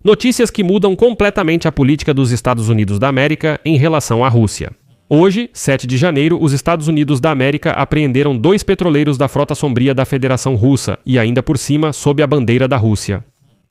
Notícias que mudam completamente a política dos Estados Unidos da América em relação à Rússia. Hoje, 7 de janeiro, os Estados Unidos da América apreenderam 2 petroleiros da Frota Sombria da Federação Russa e ainda por cima sob a bandeira da Rússia.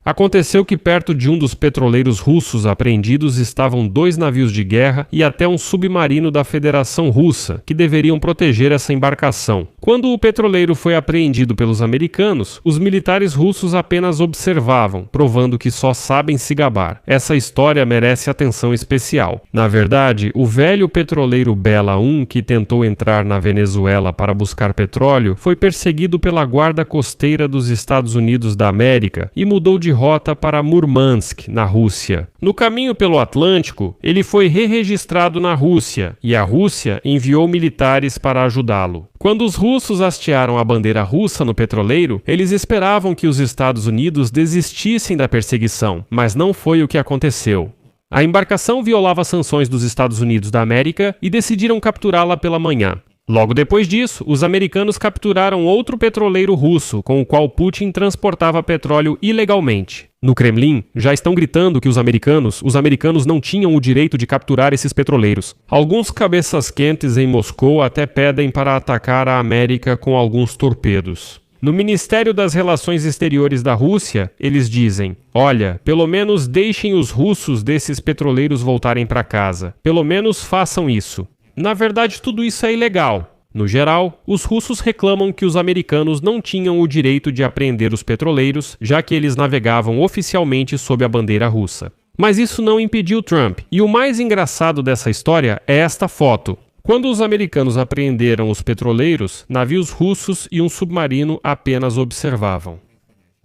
Aconteceu que perto de um dos petroleiros russos apreendidos estavam 2 navios de guerra e até um submarino da Federação Russa, que deveriam proteger essa embarcação. Quando o petroleiro foi apreendido pelos americanos, os militares russos apenas observavam, provando que só sabem se gabar. Essa história merece atenção especial. Na verdade, o velho petroleiro Bela I, que tentou entrar na Venezuela para buscar petróleo, foi perseguido pela Guarda Costeira dos Estados Unidos da América e mudou de rota para Murmansk, na Rússia. No caminho pelo Atlântico, ele foi re-registrado na Rússia e a Rússia enviou militares para ajudá-lo. Quando os russos hastearam a bandeira russa no petroleiro, eles esperavam que os Estados Unidos desistissem da perseguição, mas não foi o que aconteceu. A embarcação violava sanções dos Estados Unidos da América e decidiram capturá-la pela manhã. Logo depois disso, os americanos capturaram outro petroleiro russo, com o qual Putin transportava petróleo ilegalmente. No Kremlin, já estão gritando que os americanos não tinham o direito de capturar esses petroleiros. Alguns cabeças quentes em Moscou até pedem para atacar a América com alguns torpedos. No Ministério das Relações Exteriores da Rússia, eles dizem: olha, pelo menos deixem os russos desses petroleiros voltarem para casa. Pelo menos façam isso. Na verdade, tudo isso é ilegal. No geral, os russos reclamam que os americanos não tinham o direito de apreender os petroleiros, já que eles navegavam oficialmente sob a bandeira russa. Mas isso não impediu Trump. E o mais engraçado dessa história é esta foto. Quando os americanos apreenderam os petroleiros, navios russos e um submarino apenas observavam.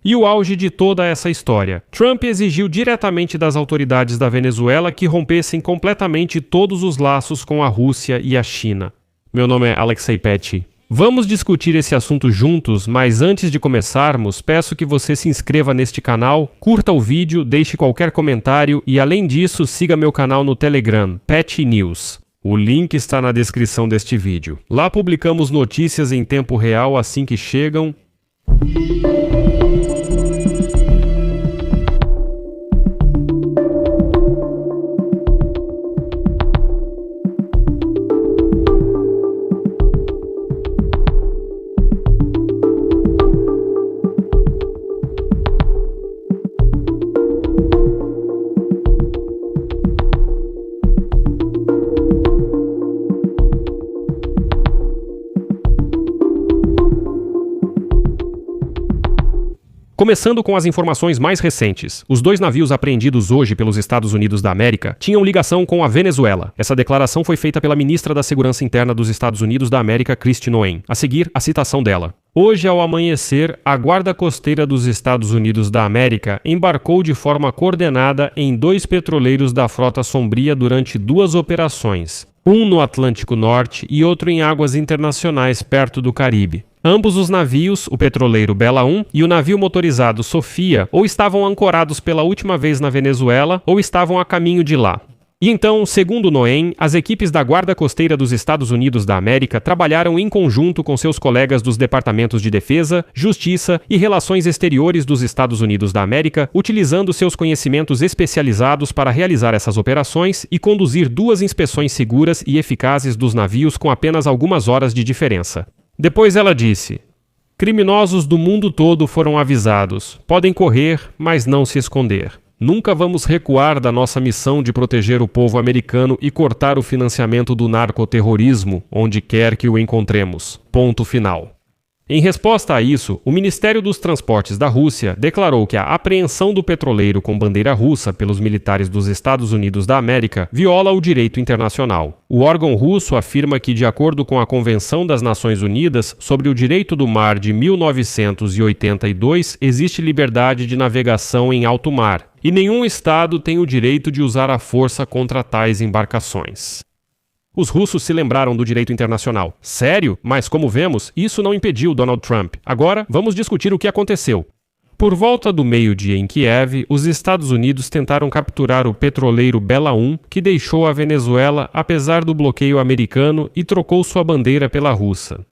E o auge de toda essa história. Trump exigiu diretamente das autoridades da Venezuela que rompessem completamente todos os laços com a Rússia e a China. Meu nome é Alexei Petty. Vamos discutir esse assunto juntos, mas antes de começarmos, peço que você se inscreva neste canal, curta o vídeo, deixe qualquer comentário e, além disso, siga meu canal no Telegram, Petty News. O link está na descrição deste vídeo. Lá publicamos notícias em tempo real assim que chegam. Começando com as informações mais recentes. Os 2 navios apreendidos hoje pelos Estados Unidos da América tinham ligação com a Venezuela. Essa declaração foi feita pela ministra da Segurança Interna dos Estados Unidos da América, Kristi Noem. A seguir, a citação dela. Hoje, ao amanhecer, a Guarda Costeira dos Estados Unidos da América embarcou de forma coordenada em 2 petroleiros da Frota Sombria durante 2 operações. Um no Atlântico Norte e outro em águas internacionais perto do Caribe. Ambos os navios, o petroleiro Bela I e o navio motorizado Sofia, ou estavam ancorados pela última vez na Venezuela, ou estavam a caminho de lá. E então, segundo Noem, as equipes da Guarda Costeira dos Estados Unidos da América trabalharam em conjunto com seus colegas dos Departamentos de Defesa, Justiça e Relações Exteriores dos Estados Unidos da América, utilizando seus conhecimentos especializados para realizar essas operações e conduzir 2 inspeções seguras e eficazes dos navios com apenas algumas horas de diferença. Depois ela disse: criminosos do mundo todo foram avisados. Podem correr, mas não se esconder. Nunca vamos recuar da nossa missão de proteger o povo americano e cortar o financiamento do narcoterrorismo, onde quer que o encontremos. Ponto final. Em resposta a isso, o Ministério dos Transportes da Rússia declarou que a apreensão do petroleiro com bandeira russa pelos militares dos Estados Unidos da América viola o direito internacional. O órgão russo afirma que, de acordo com a Convenção das Nações Unidas sobre o Direito do Mar de 1982, existe liberdade de navegação em alto mar, e nenhum Estado tem o direito de usar a força contra tais embarcações. Os russos se lembraram do direito internacional. Sério? Mas, como vemos, isso não impediu Donald Trump. Agora, vamos discutir o que aconteceu. Por volta do meio-dia em Kiev, os Estados Unidos tentaram capturar o petroleiro Bela I, que deixou a Venezuela apesar do bloqueio americano e trocou sua bandeira pela russa.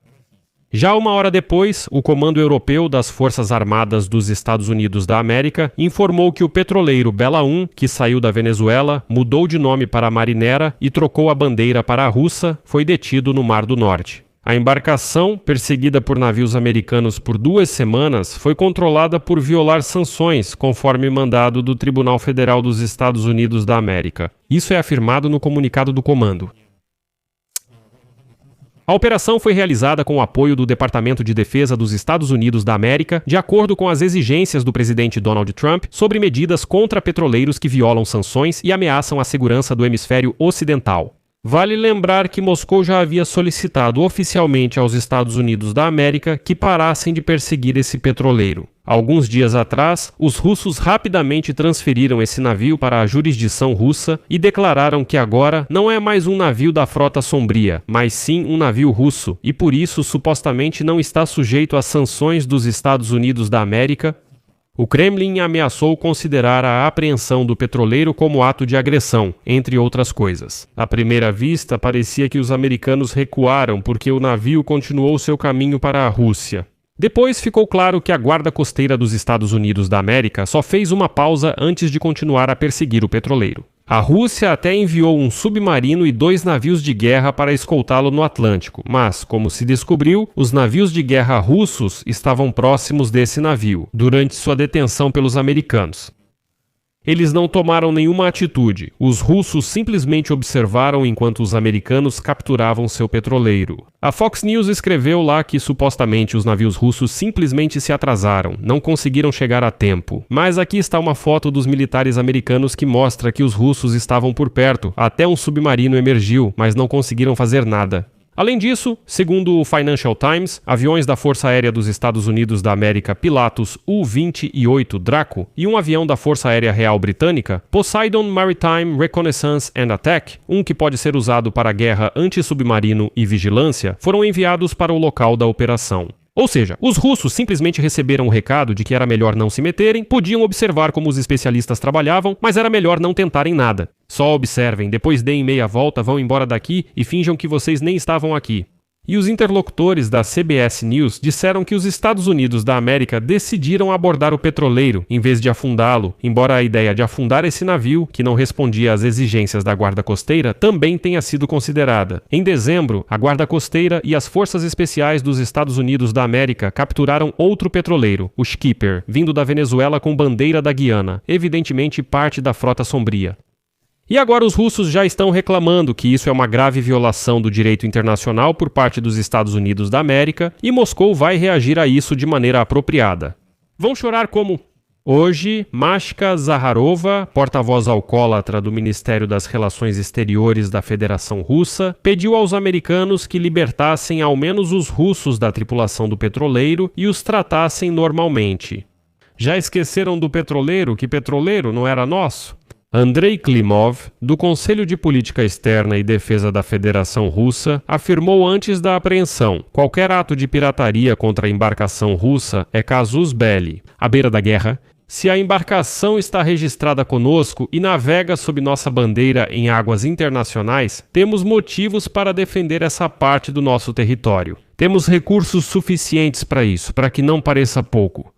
Já uma hora depois, o Comando Europeu das Forças Armadas dos Estados Unidos da América informou que o petroleiro Bela 1, que saiu da Venezuela, mudou de nome para Marinera e trocou a bandeira para a russa, foi detido no Mar do Norte. A embarcação, perseguida por navios americanos por 2 semanas, foi controlada por violar sanções, conforme mandado do Tribunal Federal dos Estados Unidos da América. Isso é afirmado no comunicado do comando. A operação foi realizada com o apoio do Departamento de Defesa dos Estados Unidos da América, de acordo com as exigências do presidente Donald Trump sobre medidas contra petroleiros que violam sanções e ameaçam a segurança do hemisfério ocidental. Vale lembrar que Moscou já havia solicitado oficialmente aos Estados Unidos da América que parassem de perseguir esse petroleiro. Alguns dias atrás, os russos rapidamente transferiram esse navio para a jurisdição russa e declararam que agora não é mais um navio da Frota Sombria, mas sim um navio russo, e por isso supostamente não está sujeito às sanções dos Estados Unidos da América. O Kremlin ameaçou considerar a apreensão do petroleiro como ato de agressão, entre outras coisas. À primeira vista, parecia que os americanos recuaram porque o navio continuou seu caminho para a Rússia. Depois ficou claro que a Guarda Costeira dos Estados Unidos da América só fez uma pausa antes de continuar a perseguir o petroleiro. A Rússia até enviou um submarino e 2 navios de guerra para escoltá-lo no Atlântico, mas, como se descobriu, os navios de guerra russos estavam próximos desse navio, durante sua detenção pelos americanos. Eles não tomaram nenhuma atitude. Os russos simplesmente observaram enquanto os americanos capturavam seu petroleiro. A Fox News escreveu lá que supostamente os navios russos simplesmente se atrasaram, não conseguiram chegar a tempo. Mas aqui está uma foto dos militares americanos que mostra que os russos estavam por perto, até um submarino emergiu, mas não conseguiram fazer nada. Além disso, segundo o Financial Times, aviões da Força Aérea dos Estados Unidos da América Pilatus U-28 Draco e um avião da Força Aérea Real Britânica, Poseidon Maritime Reconnaissance and Attack, um que pode ser usado para guerra antissubmarino e vigilância, foram enviados para o local da operação. Ou seja, os russos simplesmente receberam o recado de que era melhor não se meterem, podiam observar como os especialistas trabalhavam, mas era melhor não tentarem nada. Só observem, depois deem meia volta, vão embora daqui e finjam que vocês nem estavam aqui. E os interlocutores da CBS News disseram que os Estados Unidos da América decidiram abordar o petroleiro em vez de afundá-lo, embora a ideia de afundar esse navio, que não respondia às exigências da Guarda Costeira, também tenha sido considerada. Em dezembro, a Guarda Costeira e as Forças Especiais dos Estados Unidos da América capturaram outro petroleiro, o Skipper, vindo da Venezuela com bandeira da Guiana, evidentemente parte da Frota Sombria. E agora os russos já estão reclamando que isso é uma grave violação do direito internacional por parte dos Estados Unidos da América e Moscou vai reagir a isso de maneira apropriada. Vão chorar como... Hoje, Mashka Zaharova, porta-voz alcoólatra do Ministério das Relações Exteriores da Federação Russa, pediu aos americanos que libertassem ao menos os russos da tripulação do petroleiro e os tratassem normalmente. Já esqueceram do petroleiro, que petroleiro não era nosso? Andrei Klimov, do Conselho de Política Externa e Defesa da Federação Russa, afirmou antes da apreensão: qualquer ato de pirataria contra a embarcação russa é casus belli, à beira da guerra. Se a embarcação está registrada conosco e navega sob nossa bandeira em águas internacionais, temos motivos para defender essa parte do nosso território. Temos recursos suficientes para isso, para que não pareça pouco.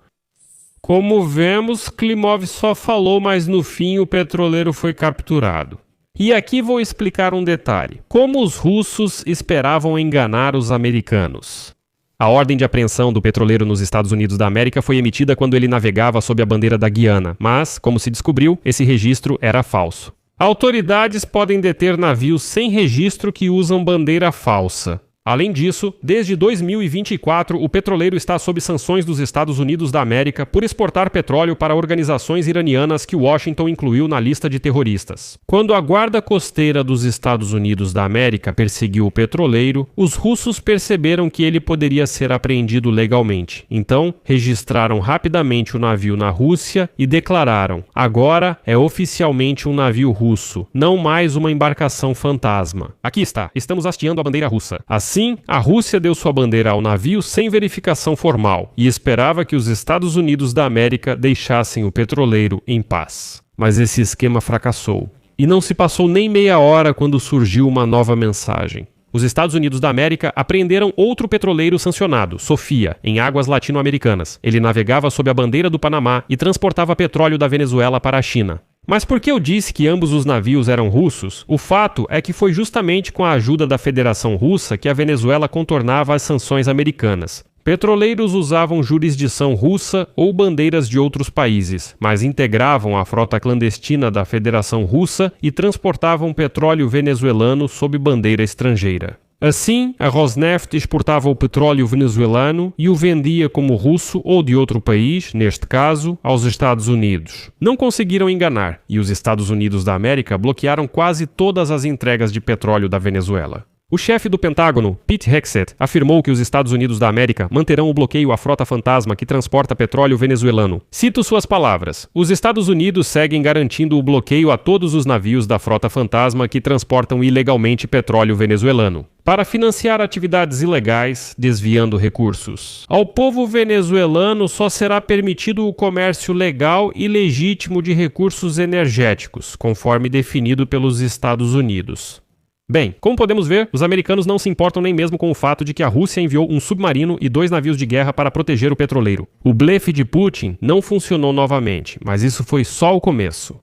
Como vemos, Klimov só falou, mas no fim o petroleiro foi capturado. E aqui vou explicar um detalhe. Como os russos esperavam enganar os americanos? A ordem de apreensão do petroleiro nos Estados Unidos da América foi emitida quando ele navegava sob a bandeira da Guiana, mas, como se descobriu, esse registro era falso. Autoridades podem deter navios sem registro que usam bandeira falsa. Além disso, desde 2024, o petroleiro está sob sanções dos Estados Unidos da América por exportar petróleo para organizações iranianas que Washington incluiu na lista de terroristas. Quando a Guarda Costeira dos Estados Unidos da América perseguiu o petroleiro, os russos perceberam que ele poderia ser apreendido legalmente. Então, registraram rapidamente o navio na Rússia e declararam: agora é oficialmente um navio russo, não mais uma embarcação fantasma. Aqui está, estamos hasteando a bandeira russa. Assim, a Rússia deu sua bandeira ao navio sem verificação formal e esperava que os Estados Unidos da América deixassem o petroleiro em paz. Mas esse esquema fracassou. E não se passou nem meia hora quando surgiu uma nova mensagem. Os Estados Unidos da América apreenderam outro petroleiro sancionado, Sofia, em águas latino-americanas. Ele navegava sob a bandeira do Panamá e transportava petróleo da Venezuela para a China. Mas por que eu disse que ambos os navios eram russos? O fato é que foi justamente com a ajuda da Federação Russa que a Venezuela contornava as sanções americanas. Petroleiros usavam jurisdição russa ou bandeiras de outros países, mas integravam a frota clandestina da Federação Russa e transportavam petróleo venezuelano sob bandeira estrangeira. Assim, a Rosneft exportava o petróleo venezuelano e o vendia como russo ou de outro país, neste caso, aos Estados Unidos. Não conseguiram enganar, e os Estados Unidos da América bloquearam quase todas as entregas de petróleo da Venezuela. O chefe do Pentágono, Pete Hegseth, afirmou que os Estados Unidos da América manterão o bloqueio à frota fantasma que transporta petróleo venezuelano. Cito suas palavras: "Os Estados Unidos seguem garantindo o bloqueio a todos os navios da frota fantasma que transportam ilegalmente petróleo venezuelano, para financiar atividades ilegais, desviando recursos. Ao povo venezuelano só será permitido o comércio legal e legítimo de recursos energéticos, conforme definido pelos Estados Unidos." Bem, como podemos ver, os americanos não se importam nem mesmo com o fato de que a Rússia enviou um submarino e 2 navios de guerra para proteger o petroleiro. O blefe de Putin não funcionou novamente, mas isso foi só o começo.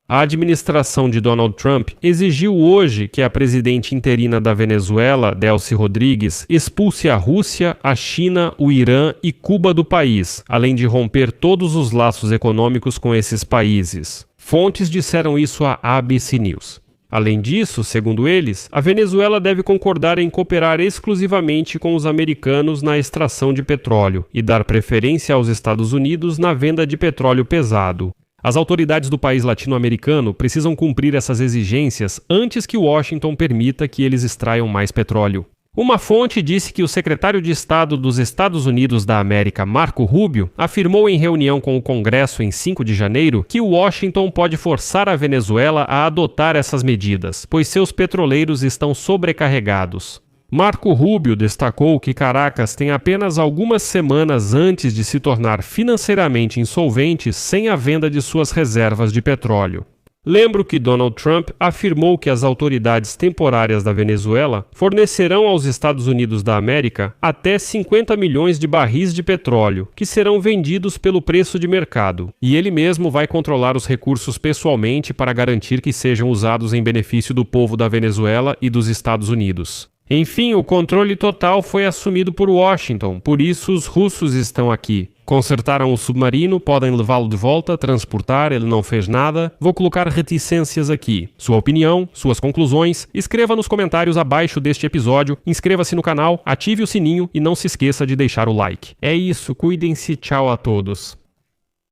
A administração de Donald Trump exigiu hoje que a presidente interina da Venezuela, Delcy Rodrigues, expulse a Rússia, a China, o Irã e Cuba do país, além de romper todos os laços econômicos com esses países. Fontes disseram isso à ABC News. Além disso, segundo eles, a Venezuela deve concordar em cooperar exclusivamente com os americanos na extração de petróleo e dar preferência aos Estados Unidos na venda de petróleo pesado. As autoridades do país latino-americano precisam cumprir essas exigências antes que Washington permita que eles extraiam mais petróleo. Uma fonte disse que o secretário de Estado dos Estados Unidos da América, Marco Rubio, afirmou em reunião com o Congresso em 5 de janeiro que Washington pode forçar a Venezuela a adotar essas medidas, pois seus petroleiros estão sobrecarregados. Marco Rubio destacou que Caracas tem apenas algumas semanas antes de se tornar financeiramente insolvente sem a venda de suas reservas de petróleo. Lembro que Donald Trump afirmou que as autoridades temporárias da Venezuela fornecerão aos Estados Unidos da América até 50 milhões de barris de petróleo, que serão vendidos pelo preço de mercado, e ele mesmo vai controlar os recursos pessoalmente para garantir que sejam usados em benefício do povo da Venezuela e dos Estados Unidos. Enfim, o controle total foi assumido por Washington, por isso os russos estão aqui. Consertaram o submarino, podem levá-lo de volta, transportar, ele não fez nada. Vou colocar reticências aqui. Sua opinião, suas conclusões, escreva nos comentários abaixo deste episódio, inscreva-se no canal, ative o sininho e não se esqueça de deixar o like. É isso, cuidem-se, tchau a todos.